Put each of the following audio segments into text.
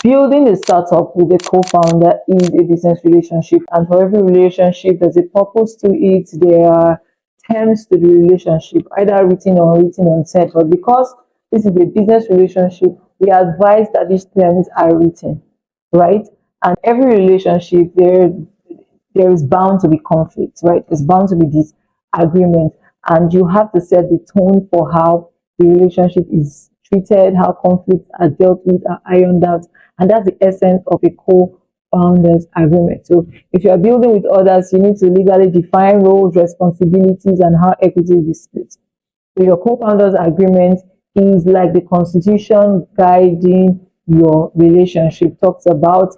Building a startup with a co-founder is a business relationship, and for every relationship, there's a purpose to it. There are terms to the relationship, either written or unwritten or unsaid. But because this is a business relationship, we advise that these terms are written, right? And every relationship, there is bound to be conflict, right? There's bound to be disagreement, and you have to set the tone for how the relationship is treated, how conflicts are dealt with, are ironed out, and that's the essence of a co-founders agreement. So, if you are building with others, you need to legally define roles, responsibilities, and how equity is split. So, your co-founders agreement is like the constitution guiding your relationship. Talks about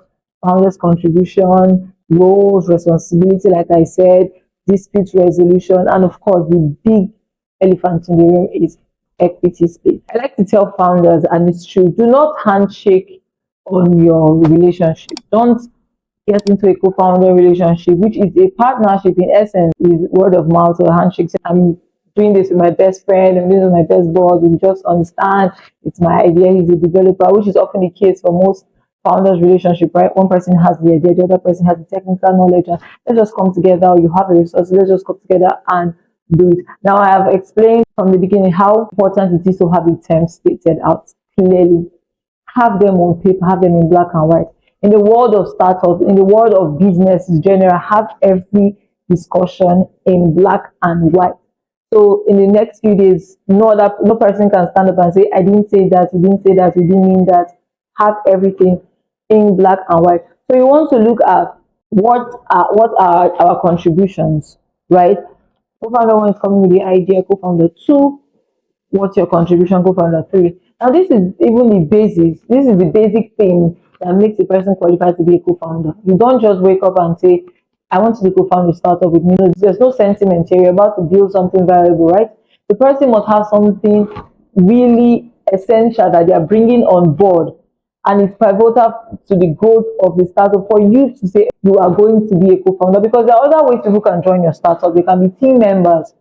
founders' contribution, roles, responsibility, like I said, dispute resolution, and of course, the big elephant in the room is equity split. I like to tell founders, and it's true, do not handshake on your relationship. Don't get into a co-founder relationship, which is a partnership in essence, with word of mouth or handshakes. I'm doing this with my best friend, I'm doing this with my best boss. We just understand it's my idea. He's a developer, which is often the case for most founders relationship, right? One person has the idea, the other person has the technical knowledge, and let's just come together. You have the resources, let's just come together and do it. Now, I have explained from the beginning how important it is to have the terms stated out clearly. Have them on paper, have them in black and white. In the world of startups, in the world of business in general, have every discussion in black and white. So in the next few days, no person can stand up and say, I didn't say that, you didn't say that, you didn't mean that. Have everything in black and white. So you want to look at what are our contributions, right? Co-founder 1 is coming with the idea, co-founder 2, what's your contribution, co-founder 3. Now this is even the basis, this is the basic thing that makes a person qualified to be a co-founder. You don't just wake up and say, I want to co-found a startup with me. No, there's no sentiment here. You're about to build something valuable, right? The person must have something really essential that they are bringing on board, and it's pivotal to the growth of the startup for you to say you are going to be a co-founder, because there are other ways people can join your startup. They can be team members,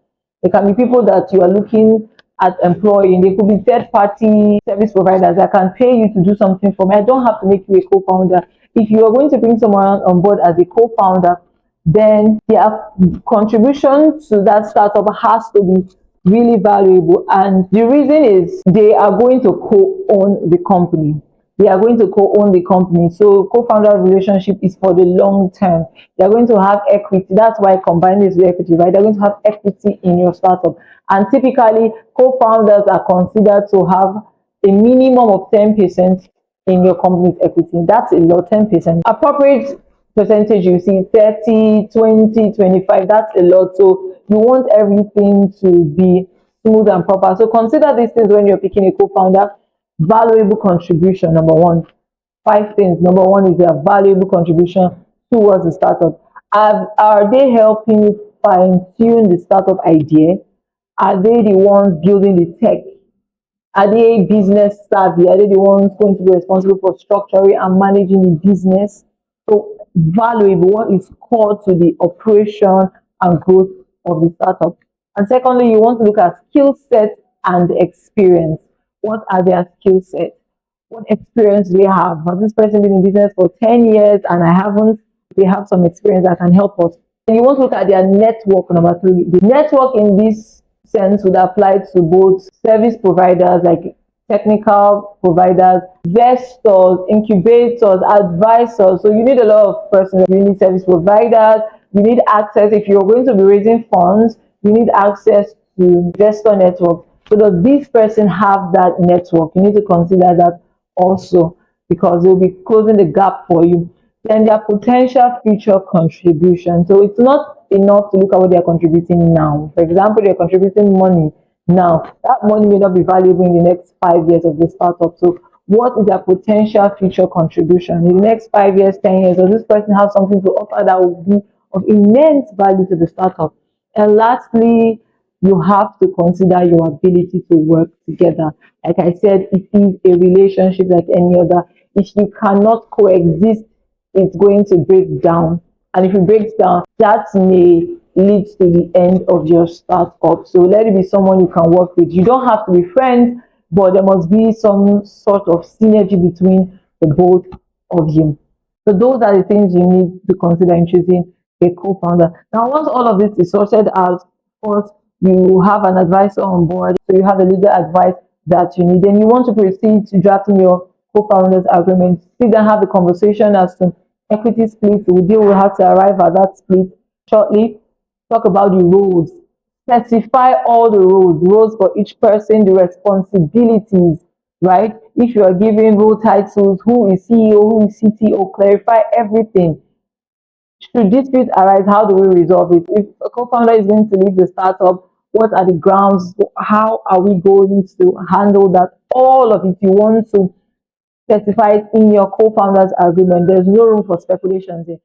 they can be people that you are looking at employing, they could be third-party service providers that can pay you to do something for me. I don't have to make you a co-founder. If you are going to bring someone on board as a co-founder, then their contribution to that startup has to be really valuable. And the reason is they are going to co-own the company. They are going to co-own the company. So co-founder relationship is for the long term. They are going to have equity. That's why combining this with equity, right? They're going to have equity in your startup. And typically, co-founders are considered to have a minimum of 10% in your company's equity. That's a lot, 10%. Appropriate percentage, you see 30, 20, 25, that's a lot. So you want everything to be smooth and proper. So consider these things when you're picking a co-founder. Valuable contribution, number one. 5 things. Number one is their valuable contribution towards the startup. Are they helping you fine-tune the startup idea? Are they the ones building the tech? Are they business savvy? Are they the ones going to be responsible for structuring and managing the business? So valuable, what is core to the operation and growth of the startup. And secondly, you want to look at skill set and experience. What are their skill sets? What experience do they have? Has this person been in business for 10 years and I haven't? They have some experience that can help us. And you want to look at their network, number 3. The network in this sense would apply to both service providers like technical providers, investors, incubators, advisors. So you need a lot of persons. You need service providers. You need access. If you're going to be raising funds, you need access to investor network. So does this person have that network? You need to consider that also, because they'll be closing the gap for you. Then their potential future contribution. So it's not enough to look at what they're contributing now. For example, they're contributing money now. That money may not be valuable in the next 5 years of the startup. So what is their potential future contribution? In the next 5 years, 10 years, does this person have something to offer that will be of immense value to the startup? And lastly, you have to consider your ability to work together. Like I said, it is a relationship like any other. If you cannot coexist, it's going to break down. And if it breaks down, that may lead to the end of your startup. So let it be someone you can work with. You don't have to be friends, but there must be some sort of synergy between the both of you. So those are the things you need to consider in choosing a co-founder. Now, once all of this is sorted out, of course, you have an advisor on board, so you have the legal advice that you need, and you want to proceed to drafting your co-founders agreement. Sit down, have a conversation as to equity split. We will have to arrive at that split shortly. Talk about the roles, specify all the roles for each person, the responsibilities, right? If you are giving role titles, who is CEO, who is CTO, clarify everything. Should dispute arise, how do we resolve it? If a co-founder is going to leave the startup, what are the grounds? How are we going to handle that? All of it, you want to specify it in your co-founders agreement. There's no room for speculations here.